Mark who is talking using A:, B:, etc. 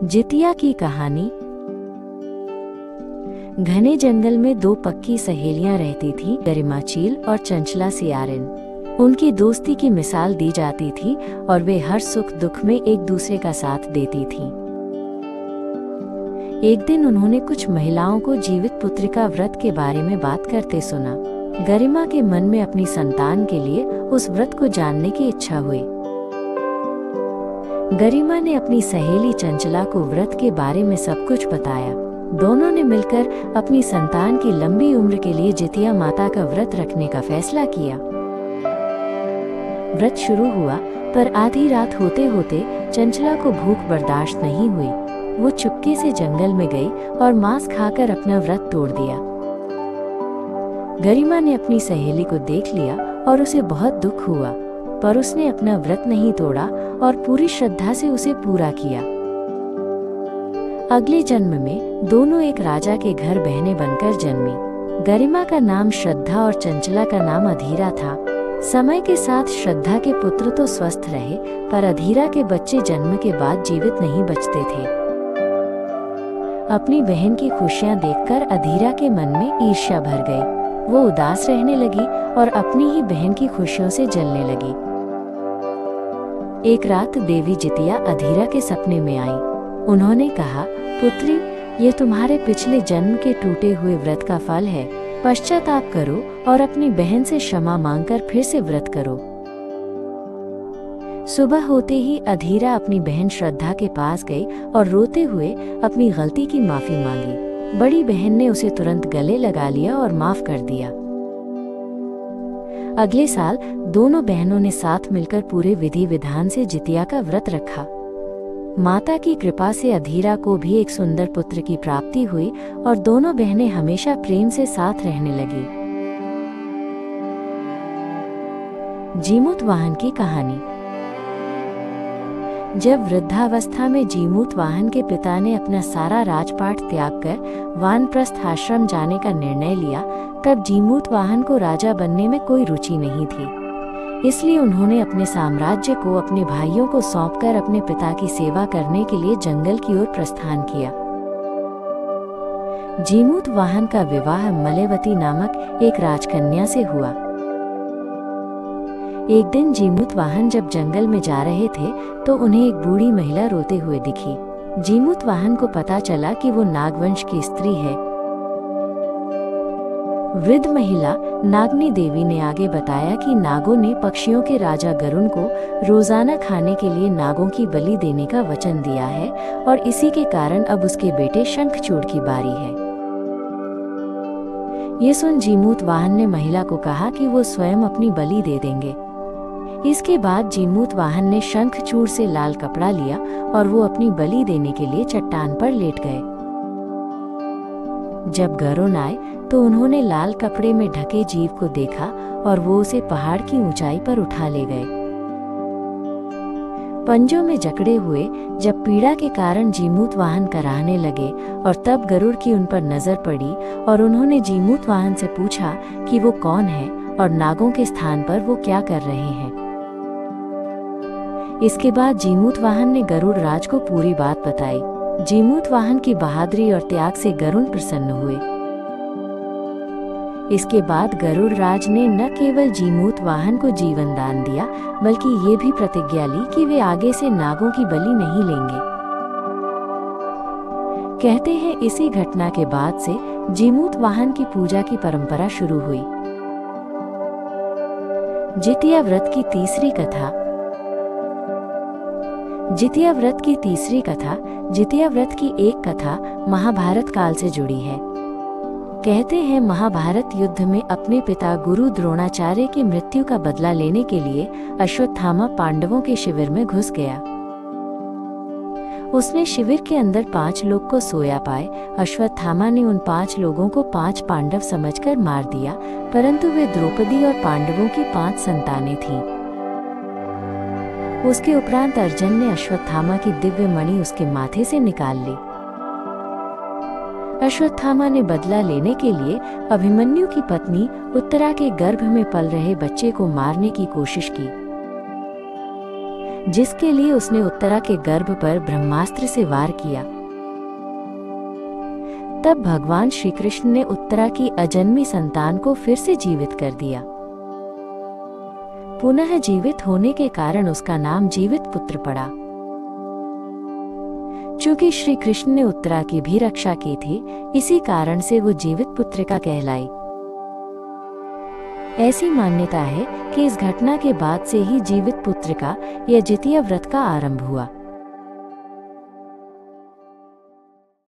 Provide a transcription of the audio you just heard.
A: जितिया की कहानी। घने जंगल में दो पक्की सहेलियां रहती थीं, गरिमा चील और चंचला सियारिन। उनकी दोस्ती की मिसाल दी जाती थी और वे हर सुख दुख में एक दूसरे का साथ देती थीं। एक दिन उन्होंने कुछ महिलाओं को जीवित पुत्रिका व्रत के बारे में बात करते सुना। गरिमा के मन में अपनी संतान के लिए उस व्रत को जानने की इच्छा हुई। गरिमा ने अपनी सहेली चंचला को व्रत के बारे में सब कुछ बताया। दोनों ने मिलकर अपनी संतान की लंबी उम्र के लिए जितिया माता का व्रत रखने का फैसला किया। व्रत शुरू हुआ, पर आधी रात होते होते चंचला को भूख बर्दाश्त नहीं हुई। वो चुपके से जंगल में गई और मांस खाकर अपना व्रत तोड़ दिया। गरिमा ने अपनी सहेली को देख लिया और उसे बहुत दुख हुआ, पर उसने अपना व्रत नहीं तोड़ा और पूरी श्रद्धा से उसे पूरा किया। अगले जन्म में दोनों एक राजा के घर बहनें बनकर जन्मी। गरिमा का नाम श्रद्धा और चंचला का नाम अधीरा था। समय के साथ श्रद्धा के पुत्र तो स्वस्थ रहे, पर अधीरा के बच्चे जन्म के बाद जीवित नहीं बचते थे। अपनी बहन की खुशियां देखकर अधीरा के मन में ईर्ष्या भर गई। वो उदास रहने लगी और अपनी ही बहन की खुशियों से जलने लगी। एक रात देवी जितिया अधीरा के सपने में आई। उन्होंने कहा, पुत्री, ये तुम्हारे पिछले जन्म के टूटे हुए व्रत का फल है। पश्चाताप करो और अपनी बहन से क्षमा मांगकर फिर से व्रत करो। सुबह होते ही अधीरा अपनी बहन श्रद्धा के पास गई और रोते हुए अपनी गलती की माफी मांगी। बड़ी बहन ने उसे तुरंत गले लगा लिया और माफ कर दिया। अगले साल दोनों बहनों ने साथ मिलकर पूरे विधि विधान से जितिया का व्रत रखा। माता की कृपा से अधीरा को भी एक सुंदर पुत्र की प्राप्ति हुई और दोनों बहनें हमेशा प्रेम से साथ रहने लगी। जीमूत वाहन की कहानी। जब वृद्धावस्था में जीमूत वाहन के पिता ने अपना सारा राजपाट त्याग कर वानप्रस्थ आश्रम जाने का निर्णय लिया, तब जीमूत वाहन को राजा बनने में कोई रुचि नहीं थी। इसलिए उन्होंने अपने साम्राज्य को अपने भाइयों को सौंपकर अपने पिता की सेवा करने के लिए जंगल की ओर प्रस्थान किया। जीमूत वाहन का विवाह मलेवती नामक एक राजकन्या से हुआ। एक दिन जीमूत वाहन जब जंगल में जा रहे थे तो उन्हें एक बूढ़ी महिला रोते हुए दिखी। जीमूत वाहन को पता चला कि वो नागवंश की स्त्री है। वृद्ध महिला नागनी देवी ने आगे बताया कि नागों ने पक्षियों के राजा गरुण को रोजाना खाने के लिए नागों की बलि देने का वचन दिया है और इसी के कारण अब उसके बेटे शंखचूड़ की बारी है। ये सुन जीमूत वाहन ने महिला को कहा कि वो स्वयं अपनी बलि दे देंगे। इसके बाद जीमूत वाहन ने शंखचूड़ से लाल कपड़ा लिया और वो अपनी बलि देने के लिए चट्टान पर लेट गए। जब गरुण आए तो उन्होंने लाल कपड़े में ढके जीव को देखा और वो उसे पहाड़ की ऊंचाई पर उठा ले गए। पंजों में जकड़े हुए जब पीड़ा के कारण जीमूत वाहन कराहने लगे और तब गरुड़ की उन पर नजर पड़ी और उन्होंने जीमूत वाहन से पूछा कि वो कौन है और नागों के स्थान पर वो क्या कर रहे हैं। इसके बाद जीमूत वाहन ने गरुड़ राज को पूरी बात बताई। जीमूत वाहन की बहादुरी और त्याग से गरुड़ प्रसन्न हुए। इसके बाद गरुड़ राज ने न केवल जीमूत वाहन को जीवन दान दिया, बल्कि ये भी प्रतिज्ञा ली कि वे आगे से नागों की बलि नहीं लेंगे। कहते हैं इसी घटना के बाद से जीमूत वाहन की पूजा की परंपरा शुरू हुई। जितिया व्रत की तीसरी कथा। जितिया व्रत की तीसरी कथा। जितिया व्रत की एक कथा महाभारत काल से जुड़ी है। कहते हैं महाभारत युद्ध में अपने पिता गुरु द्रोणाचार्य की मृत्यु का बदला लेने के लिए अश्वत्थामा पांडवों के शिविर में घुस गया। उसने शिविर के अंदर 5 लोग को सोया पाए। अश्वत्थामा ने उन 5 लोगों को 5 पांडव समझकर मार दिया, परंतु वे द्रौपदी और पांडवों की 5 संतानें थीं। उसके उपरांत अर्जुन ने अश्वत्थामा की दिव्य मणि उसके माथे से निकाल ली। अश्वत्थामा ने बदला लेने के लिए अभिमन्यु की पत्नी उत्तरा के गर्भ में पल रहे बच्चे को मारने की कोशिश की। जिसके लिए उसने उत्तरा के गर्भ पर ब्रह्मास्त्र से वार किया। तब भगवान श्री कृष्ण ने उत्तरा की अजन्मी संतान को फिर से जीवित कर दिया। पुनः जीवित होने के कारण उसका नाम जीवित पुत्र पड़ा। चूंकि श्री कृष्ण ने उत्तरा की भी रक्षा की थी, इसी कारण से वो जीवित पुत्रिका कहलाई। ऐसी मान्यता है कि इस घटना के बाद से ही जीवित पुत्रिका या जितिया व्रत का आरंभ हुआ।